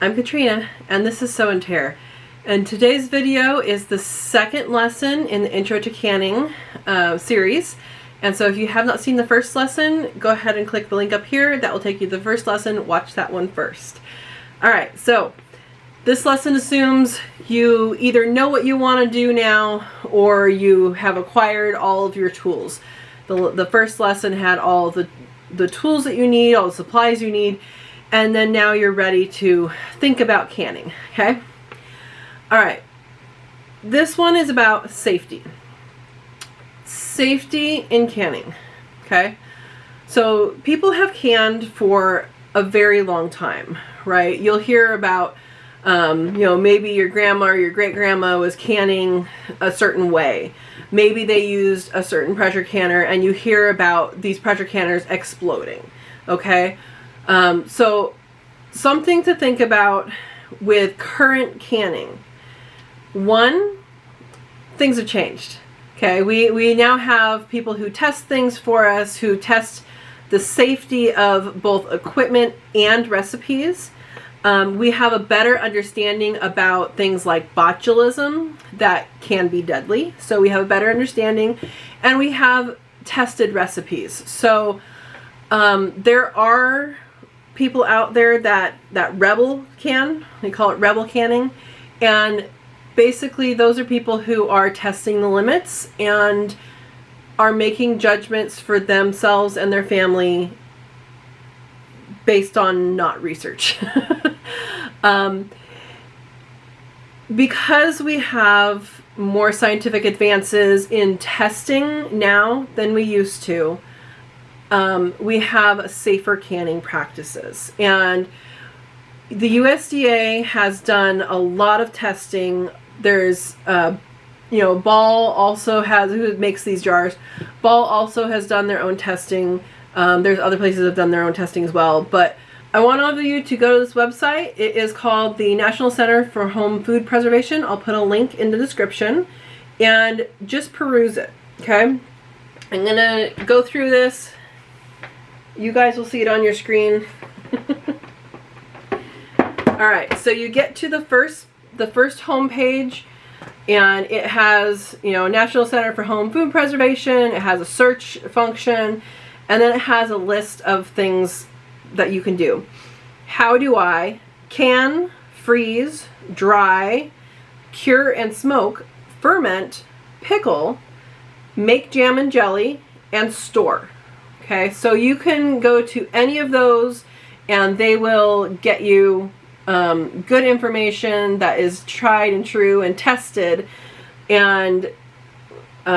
I'm Katrina, and this is Sew and Tare. And today's video is the second lesson in the Intro to Canning series. And so if you have not seen the first lesson, go ahead and click the link up here. That will take you to the first lesson. Watch that one first. Alright, so this lesson assumes you either know what you want to do now or you have acquired all of your tools. The first lesson had all the tools that you need, all the supplies you need, and then now you're ready to think about canning, okay? Alright, this one is about safety. Safety in canning, okay? So people have canned for a very long time, right? You'll hear about, maybe your grandma or your great-grandma was canning a certain way. Maybe they used a certain pressure canner and you hear about these pressure canners exploding, okay? So something to think about with current canning. One, things have changed. Okay, we now have people who test things for us, who test the safety of both equipment and recipes. We have a better understanding about things like botulism that can be deadly. So we have a better understanding, and we have tested recipes. So there are people out there that rebel can. They call it rebel canning, and basically those are people who are testing the limits and are making judgments for themselves and their family based on not research. Because we have more scientific advances in testing now than we used to, we have safer canning practices. And the USDA has done a lot of testing. There's, Ball also has, who makes these jars, Ball also has done their own testing. There's other places that have done their own testing as well. But I want all of you to go to this website. It is called the National Center for Home Food Preservation. I'll put a link in the description. And just peruse it, okay? I'm going to go through this. You guys will see it on your screen. Alright, so you get to the first home page, and it has, National Center for Home Food Preservation. It has a search function, and then it has a list of things that you can do. How do I can, freeze, dry, cure and smoke, ferment, pickle, make jam and jelly, and store? Okay, so you can go to any of those and they will get you good information that is tried and true and tested, and we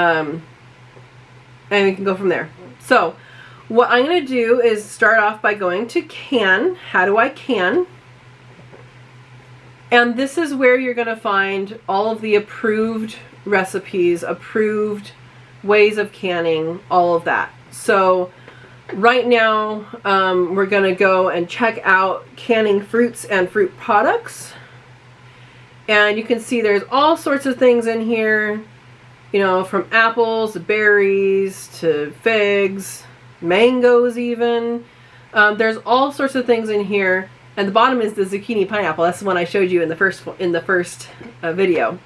can go from there. So what I'm going to do is start off by going to can. How do I can? And this is where you're going to find all of the approved recipes, approved ways of canning, all of that. So right now, we're going to go and check out canning fruits and fruit products. And you can see there's all sorts of things in here, from apples to berries to figs, mangoes even. There's all sorts of things in here. And the bottom is the zucchini pineapple. That's the one I showed you in the first video.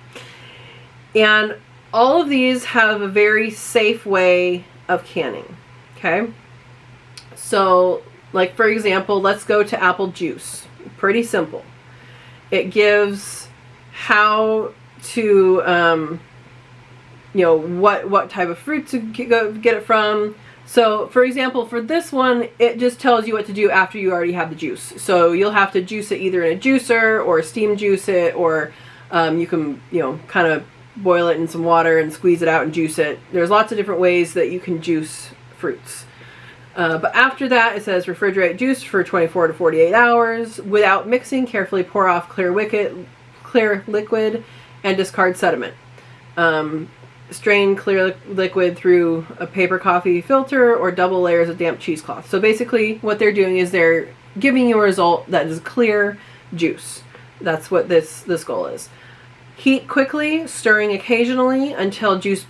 And all of these have a very safe way of canning. Okay? So, like for example, let's go to apple juice. Pretty simple. It gives how to, what type of fruit to get it from. So, for example, for this one, it just tells you what to do after you already have the juice. So you'll have to juice it either in a juicer or steam juice it, or you can, kind of boil it in some water and squeeze it out and juice it. There's lots of different ways that you can juice fruits. But after that, it says refrigerate juice for 24 to 48 hours. Without mixing, carefully pour off clear liquid and discard sediment. Strain clear liquid through a paper coffee filter or double layers of damp cheesecloth. So basically what they're doing is they're giving you a result that is clear juice. That's what this goal is. Heat quickly, stirring occasionally until juice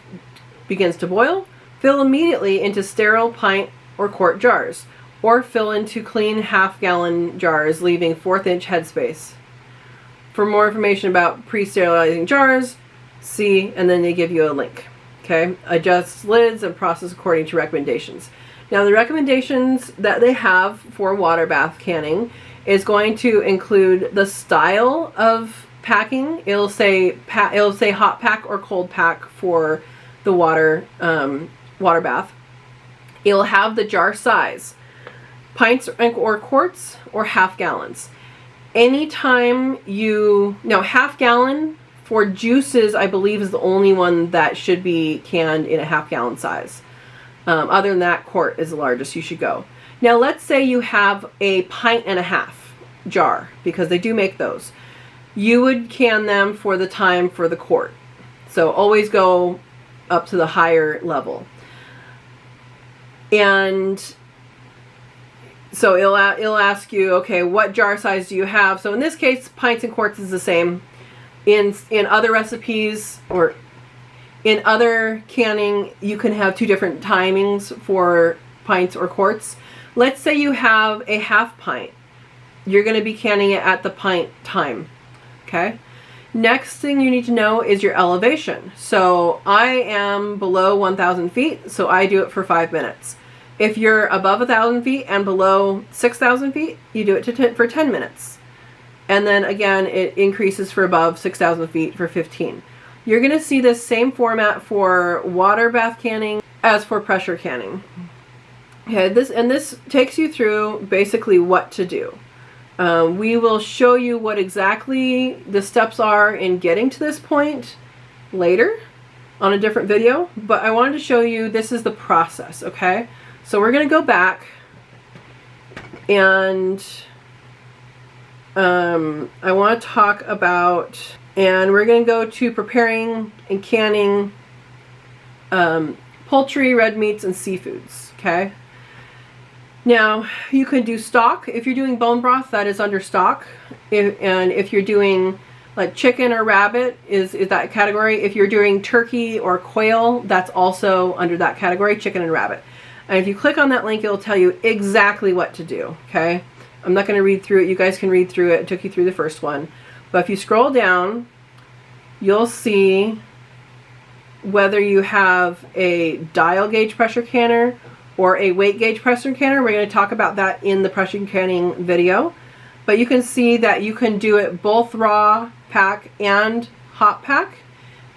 begins to boil. Fill immediately into sterile pint or quart jars. or fill into clean half-gallon jars, leaving 1/4 inch headspace. For more information about pre-sterilizing jars, see, and then they give you a link. Okay, adjust lids and process according to recommendations. Now the recommendations that they have for water bath canning is going to include the style of packing. It'll say hot pack or cold pack for the water bath. It'll have the jar size, pints or quarts or half gallons. Anytime half gallon for juices, I believe, is the only one that should be canned in a half-gallon size. Other than that, quart is the largest you should go. Now, let's say you have a 1.5 pint jar, because they do make those. You would can them for the time for the quart. So always go up to the higher level. And so it'll ask you, okay, what jar size do you have? So in this case, pints and quarts is the same. In other recipes or in other canning, you can have 2 different timings for pints or quarts. Let's say you have a half pint. You're going to be canning it at the pint time. Okay. Next thing you need to know is your elevation. So I am below 1,000 feet, so I do it for 5 minutes. If you're above 1,000 feet and below 6,000 feet, you do it for 10 minutes. And then again, it increases for above 6,000 feet for 15. You're going to see this same format for water bath canning as for pressure canning. Okay, this takes you through basically what to do. We will show you what exactly the steps are in getting to this point later on a different video, but I wanted to show you this is the process, okay? So we're going to go back and I want to talk about, and we're going to go to preparing and canning poultry, red meats, and seafoods, okay? Now, you can do stock. If you're doing bone broth, that is under stock. And if you're doing like chicken or rabbit, is that category. If you're doing turkey or quail, that's also under that category, chicken and rabbit. And if you click on that link, it'll tell you exactly what to do, okay? I'm not going to read through it. You guys can read through it. It took you through the first one. But if you scroll down, you'll see whether you have a dial gauge pressure canner or a weight gauge pressure canner. We're going to talk about that in the pressure canning video. But you can see that you can do it both raw pack and hot pack,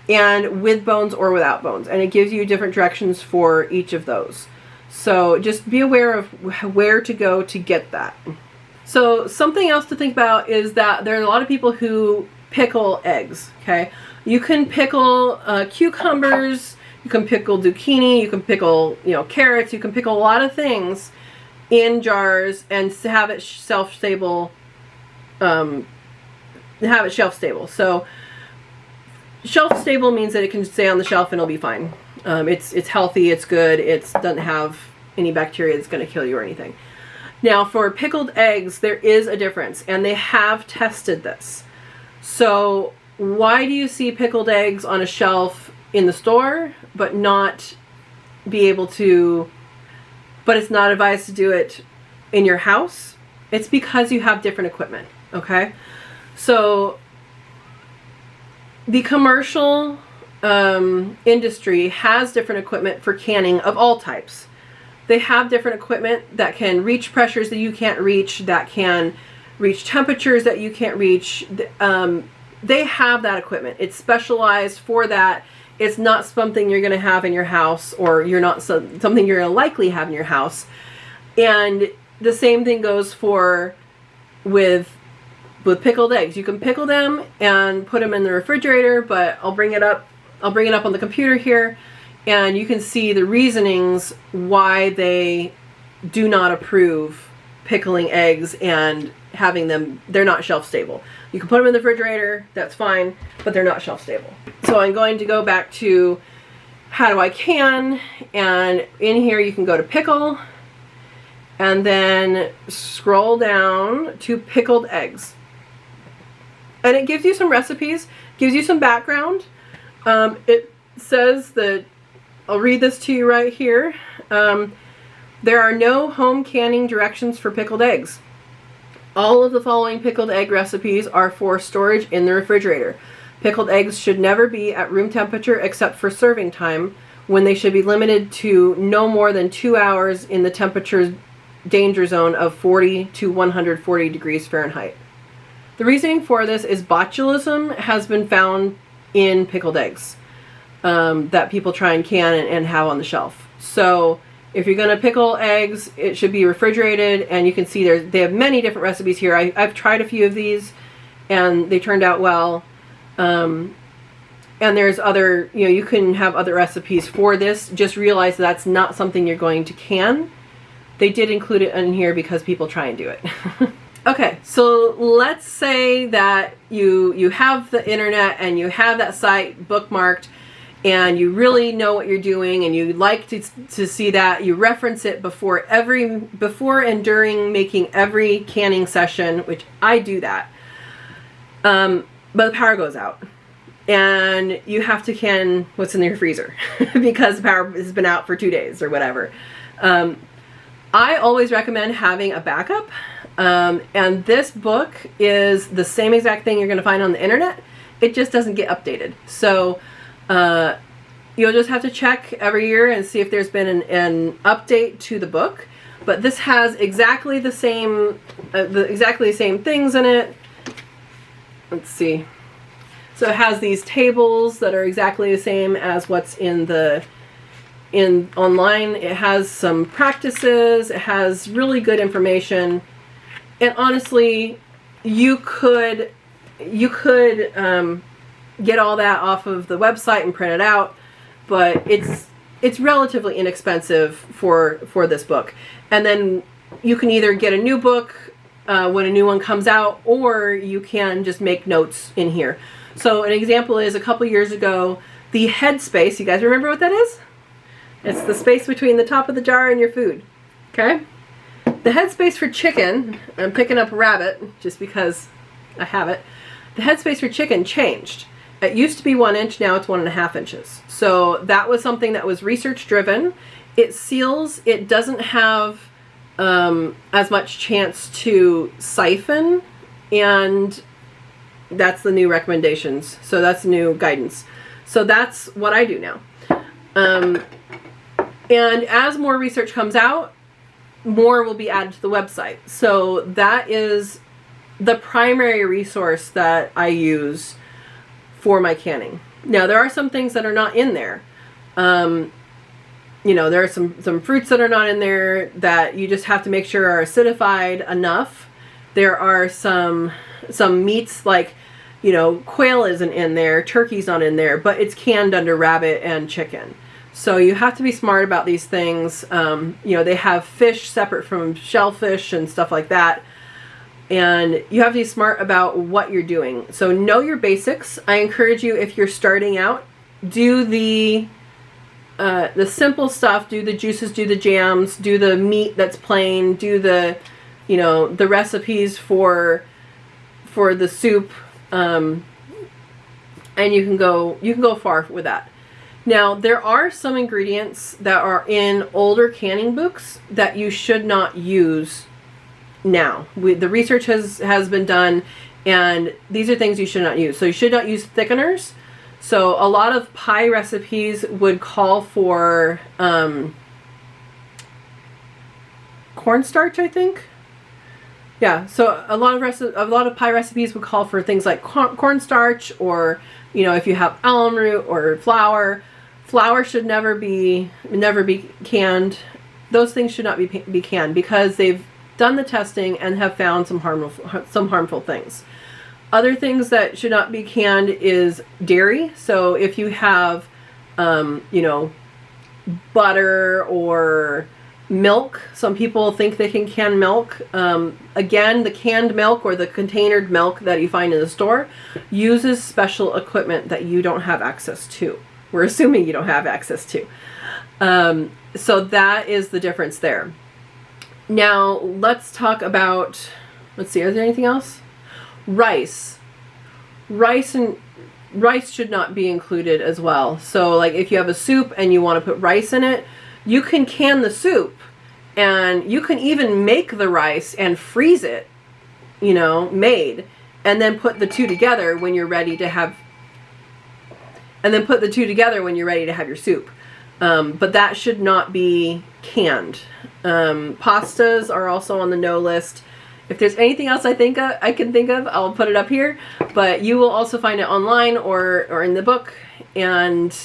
and with bones or without bones. And it gives you different directions for each of those. So just be aware of where to go to get that. So something else to think about is that there are a lot of people who pickle eggs, okay? You can pickle cucumbers, you can pickle zucchini, you can pickle, carrots, you can pickle a lot of things in jars and have it shelf stable. So shelf stable means that it can stay on the shelf and it'll be fine. It's healthy, it's good, it doesn't have any bacteria that's going to kill you or anything. Now for pickled eggs, there is a difference, and they have tested this. So why do you see pickled eggs on a shelf in the store but not be able to, but it's not advised to do it in your house? It's because you have different equipment, okay? So the commercial industry has different equipment for canning of all types. They have different equipment that can reach pressures that you can't reach, that can reach temperatures that you can't reach. They have that equipment. It's specialized for that. It's not something you're going to have in your house, or something you're going to likely have in your house. And the same thing goes with pickled eggs. You can pickle them and put them in the refrigerator, but I'll bring it up on the computer here, and you can see the reasonings why they do not approve pickling eggs and having them. They're not shelf stable. You can put them in the refrigerator, that's fine, but they're not shelf stable. So I'm going to go back to how do I can, and in here you can go to pickle and then scroll down to pickled eggs. And it gives you some recipes, gives you some background. It says that, I'll read this to you right here. There are no home canning directions for pickled eggs. All of the following pickled egg recipes are for storage in the refrigerator. Pickled eggs should never be at room temperature except for serving time, when they should be limited to no more than 2 hours in the temperature danger zone of 40 to 140 degrees Fahrenheit. The reasoning for this is botulism has been found in pickled eggs that people try and can and have on the shelf. So if you're going to pickle eggs, it should be refrigerated, and you can see they have many different recipes here. I've tried a few of these, and they turned out well. And there's other, you can have other recipes for this. Just realize that's not something you're going to can. They did include it in here because people try and do it. Okay, so let's say that you have the internet and you have that site bookmarked, and you really know what you're doing, and you like to see that. You reference it before and during making every canning session, which I do that. But the power goes out, and you have to can what's in your freezer because the power has been out for 2 days or whatever. I always recommend having a backup, and this book is the same exact thing you're going to find on the internet. It just doesn't get updated. So you'll just have to check every year and see if there's been an update to the book. But this has exactly the same things in it. Let's see. So it has these tables that are exactly the same as what's in online. It has some practices. It has really good information. And honestly, you could get all that off of the website and print it out, but it's relatively inexpensive for this book. And then you can either get a new book when a new one comes out, or you can just make notes in here. So an example is a couple years ago, the headspace. You guys remember what that is? It's the space between the top of the jar and your food. Okay? The headspace for chicken, I'm picking up rabbit just because I have it. The headspace for chicken changed. It used to be 1 inch, now it's 1.5 inches. So that was something that was research driven. It seals, it doesn't have as much chance to siphon, and that's the new recommendations. So that's new guidance. So that's what I do now. And as more research comes out, more will be added to the website. So that is the primary resource that I use for my canning. Now, there are some things that are not in there. There are some fruits that are not in there that you just have to make sure are acidified enough. There are some meats like, quail isn't in there, turkey's not in there, but it's canned under rabbit and chicken. So you have to be smart about these things. They have fish separate from shellfish and stuff like that. And you have to be smart about what you're doing. So know your basics. I encourage you, if you're starting out, do the simple stuff. Do the juices, do the jams, do the meat that's plain, do the recipes for the soup, and you can go far with that. Now, there are some ingredients that are in older canning books that you should not use now. The research has been done, and these are things you should not use. So you should not use thickeners. So a lot of pie recipes would call for cornstarch, I think. Yeah, so a lot of pie recipes would call for things like cornstarch, or if you have almond root or flour. Flour should never be canned. Those things should not be canned because they've done the testing and have found some harmful things. Other things that should not be canned is dairy. So if you have butter or milk, some people think they can can milk. Again, the canned milk or the containered milk that you find in the store uses special equipment that you don't have access to. We're assuming you don't have access to. So that is the difference there. Now, let's talk about, let's see, is there anything else? Rice. Rice should not be included as well. So like if you have a soup and you want to put rice in it, you can can the soup And you can even make the rice and freeze it, you know, made, and then put the two together when you're ready to have your soup. But that should not be canned. Pastas are also on the no list. If there's anything else I can think of, I'll put it up here. But you will also find it online or in the book. And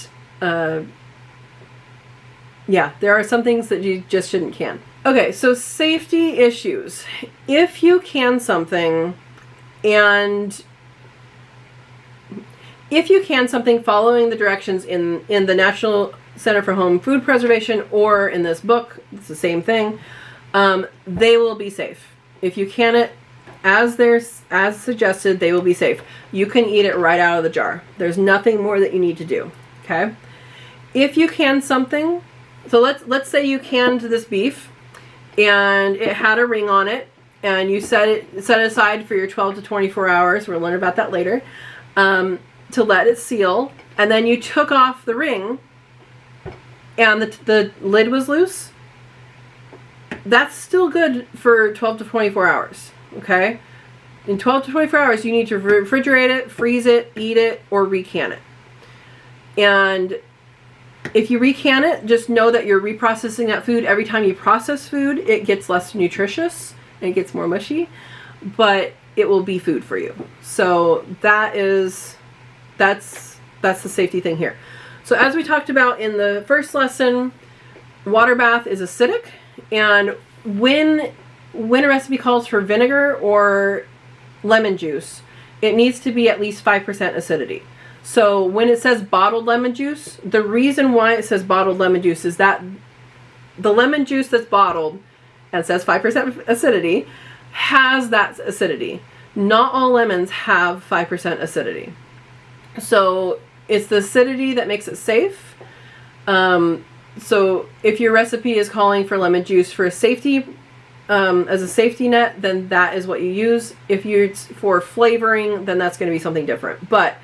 yeah, there are some things that you just shouldn't can. Okay, so safety issues. If you can something following the directions in the National Center for Home Food Preservation or in this book, it's the same thing, they will be safe. If you can it as suggested, they will be safe. You can eat it right out of the jar. There's nothing more that you need to do, okay? If you can something, so let's say you canned this beef and it had a ring on it, and you set it aside for your 12 to 24 hours, we'll learn about that later, to let it seal, and then you took off the ring and the lid was loose, that's still good for 12 to 24 hours, okay? In 12 to 24 hours, you need to refrigerate it, freeze it, eat it, or recan it. And if you recan it, just know that you're reprocessing that food. Every time you process food, it gets less nutritious and it gets more mushy, but it will be food for you. So that's the safety thing here. So as we talked about in the first lesson, water bath is acidic, and when a recipe calls for vinegar or lemon juice, it needs to be at least 5% acidity. So when it says bottled lemon juice, the reason why it says bottled lemon juice is that the lemon juice that's bottled and says 5% acidity has that acidity. Not all lemons have 5% acidity. So it's the acidity that makes it safe. So if your recipe is calling for lemon juice for safety, as a safety net, then that is what you use. If you're for flavoring, then that's going to be something different. But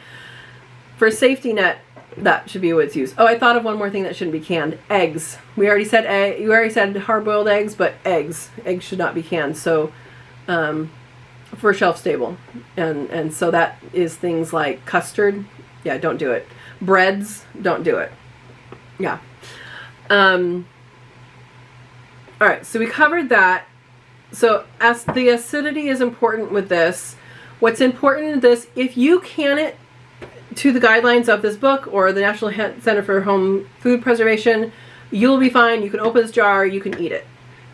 for safety net, that should be what it's used. Oh, I thought of one more thing that shouldn't be canned. Eggs. You already said hard-boiled eggs, but eggs should not be canned. So for shelf stable. And so that is things like custard. Yeah, don't do it. Breads, don't do it. Yeah. All right, so we covered that. So as the acidity is important with this. What's important in this, if you can it to the guidelines of this book or the National Center for Home Food Preservation, you'll be fine. You can open this jar, you can eat it.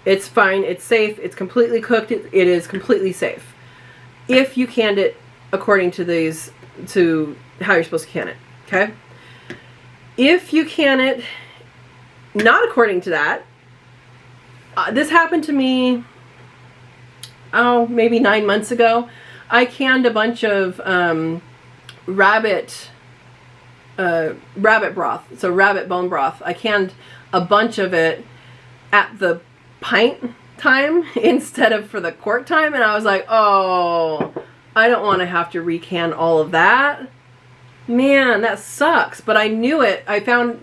It's fine, it's safe, it's completely cooked, it is completely safe. If you canned it according to how you're supposed to can it, okay? If you can it not according to that, this happened to me, maybe 9 months ago. I canned a bunch of rabbit broth, so rabbit bone broth. I canned a bunch of it at the pint time instead of for the quart time, and I was like, oh, I don't want to have to recan all of that. Man, that sucks. But I knew it. I found,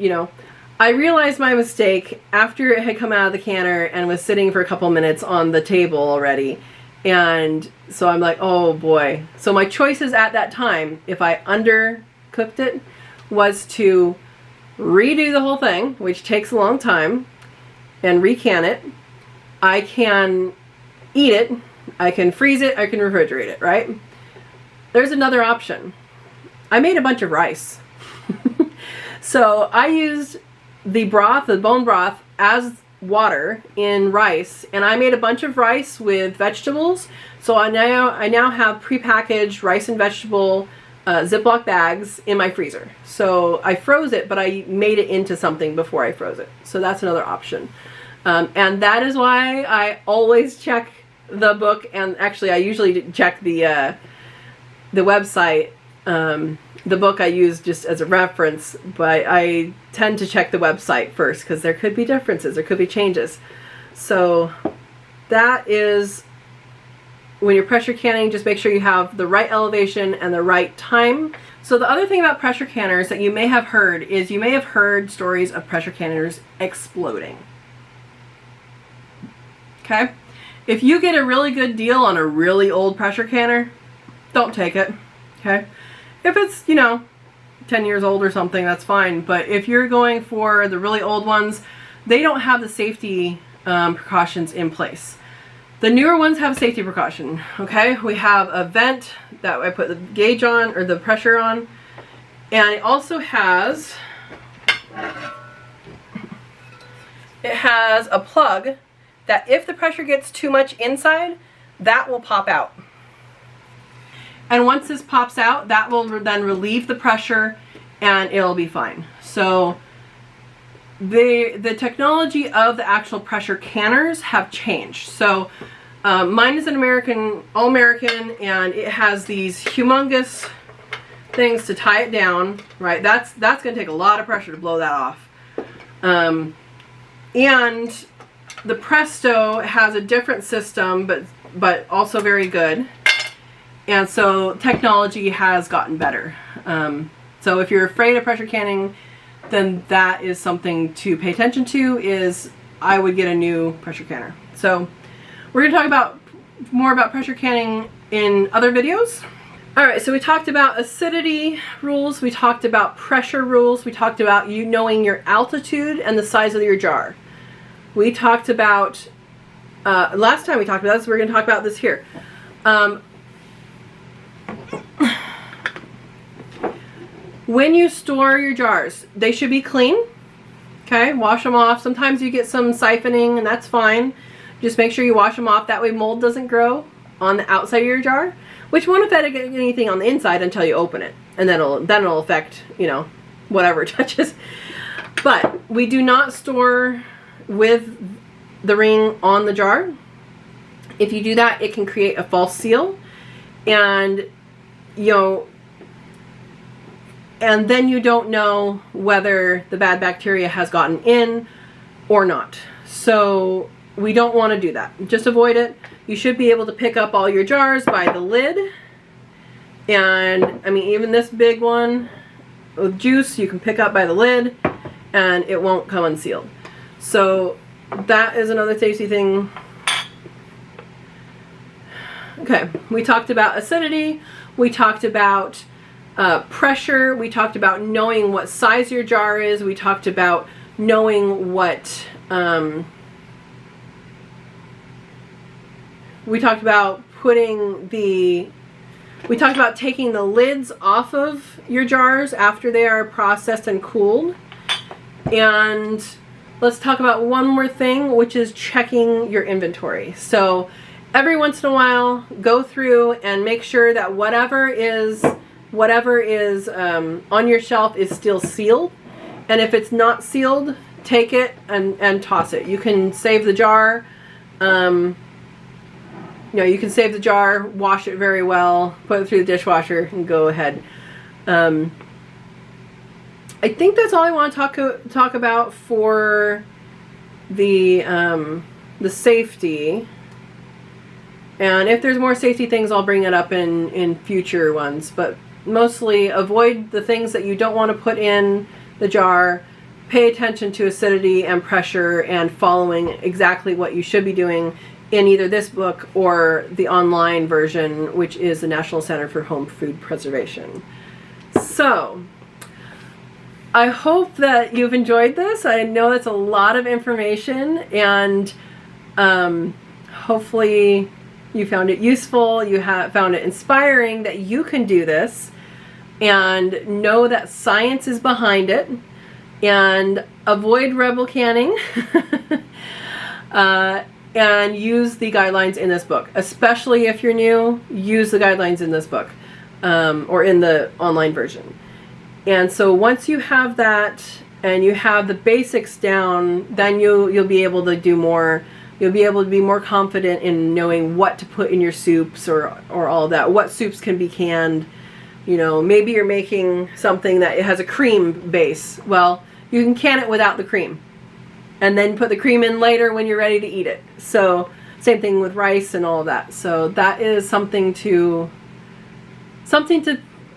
I realized my mistake after it had come out of the canner and was sitting for a couple minutes on the table already. And so I'm like, oh boy. So my choices at that time, if I undercooked it, was to redo the whole thing, which takes a long time, and recan it. I can eat it, I can freeze it, I can refrigerate it, right? There's another option. I made a bunch of rice. So I used the broth, the bone broth, as water in rice, and I made a bunch of rice with vegetables. So I now have prepackaged rice and vegetable Ziploc bags in my freezer. So I froze it, but I made it into something before I froze it. So that's another option. And that is why I always check the book, and actually I usually check the website. The book I use just as a reference, but I tend to check the website first because there could be differences, there could be changes. So that is, when you're pressure canning, just make sure you have the right elevation and the right time. So the other thing about pressure canners that you may have heard is you may have heard stories of pressure canners exploding. Okay? If you get a really good deal on a really old pressure canner, don't take it. Okay? If it's, you know, 10 years old or something, that's fine. But if you're going for the really old ones, they don't have the safety precautions in place. The newer ones have safety precaution. Okay? We have a vent that I put the gauge on, or the pressure on. And it also has, a plug that if the pressure gets too much inside, that will pop out. And once this pops out, that will then relieve the pressure and it'll be fine. So the technology of the actual pressure canners have changed. So mine is an all-American, and it has these humongous things to tie it down, right? That's going to take a lot of pressure to blow that off. And the Presto has a different system, but also very good. And so technology has gotten better. So if you're afraid of pressure canning, then that is something to pay attention to. Is I would get a new pressure canner. So we're going to talk more about pressure canning in other videos. All right, so we talked about acidity rules, we talked about pressure rules, we talked about you knowing your altitude and the size of your jar. We talked about, last time we talked about this, we're going to talk about this here. When you store your jars, they should be clean. Okay, wash them off. Sometimes you get some siphoning, and that's fine. Just make sure you wash them off. That way mold doesn't grow on the outside of your jar, which won't affect anything on the inside until you open it. And then it'll affect, you know, whatever it touches. But we do not store with the ring on the jar. If you do that, it can create a false seal. And, you know, and then you don't know whether the bad bacteria has gotten in or not. So we don't want to do that. Just avoid it. You should be able to pick up all your jars by the lid. And I mean, even this big one with juice, you can pick up by the lid and it won't come unsealed. So that is another safety thing. Okay, we talked about acidity. We talked about pressure. We talked about knowing what size your jar is. We talked about knowing what we talked about taking the lids off of your jars after they are processed and cooled. And let's talk about one more thing, which is checking your inventory. So every once in a while, go through and make sure that whatever is on your shelf is still sealed. And if it's not sealed, take it and toss it. You can save the jar. You know, you can save the jar, wash it very well, put it through the dishwasher, and go ahead. I think that's all I want to talk about for the safety. And if there's more safety things, I'll bring it up in future ones. But mostly avoid the things that you don't want to put in the jar. Pay attention to acidity and pressure and following exactly what you should be doing in either this book or the online version, which is the National Center for Home Food Preservation. So I hope that you've enjoyed this. I know that's a lot of information, and hopefully you found it useful. You found it inspiring that you can do this, and know that science is behind it, and avoid rebel canning. And use the guidelines in this book. Especially if you're new, use the guidelines in this book, or in the online version. And so once you have that and you have the basics down, then you'll be able to do more. You'll be able to be more confident in knowing what to put in your soups or all of that. What soups can be canned. You know, maybe you're making something that it has a cream base. Well, you can can it without the cream, and then put the cream in later when you're ready to eat it. So same thing with rice and all of that. So that is something to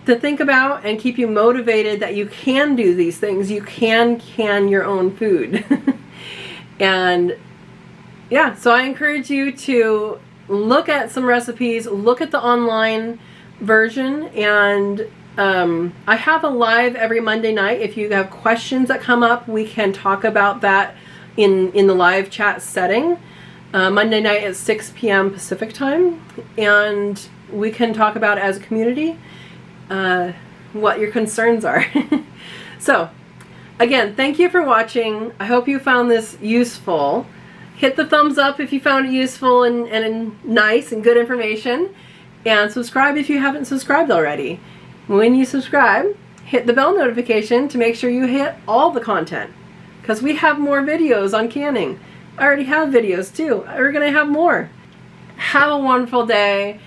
think about and keep you motivated that you can do these things. You can your own food. And yeah, so I encourage you to look at some recipes, look at the online version, and I have a live every Monday night. If you have questions that come up, we can talk about that in the live chat setting. Monday night at 6 p.m. Pacific time, and we can talk about as a community what your concerns are. So, again, thank you for watching. I hope you found this useful. Hit the thumbs up if you found it useful and nice and good information. And subscribe if you haven't subscribed already. When you subscribe, hit the bell notification to make sure you hit all the content. Because we have more videos on canning. I already have videos too. We're going to have more. Have a wonderful day.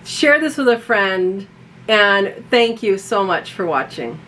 Share this with a friend. And thank you so much for watching.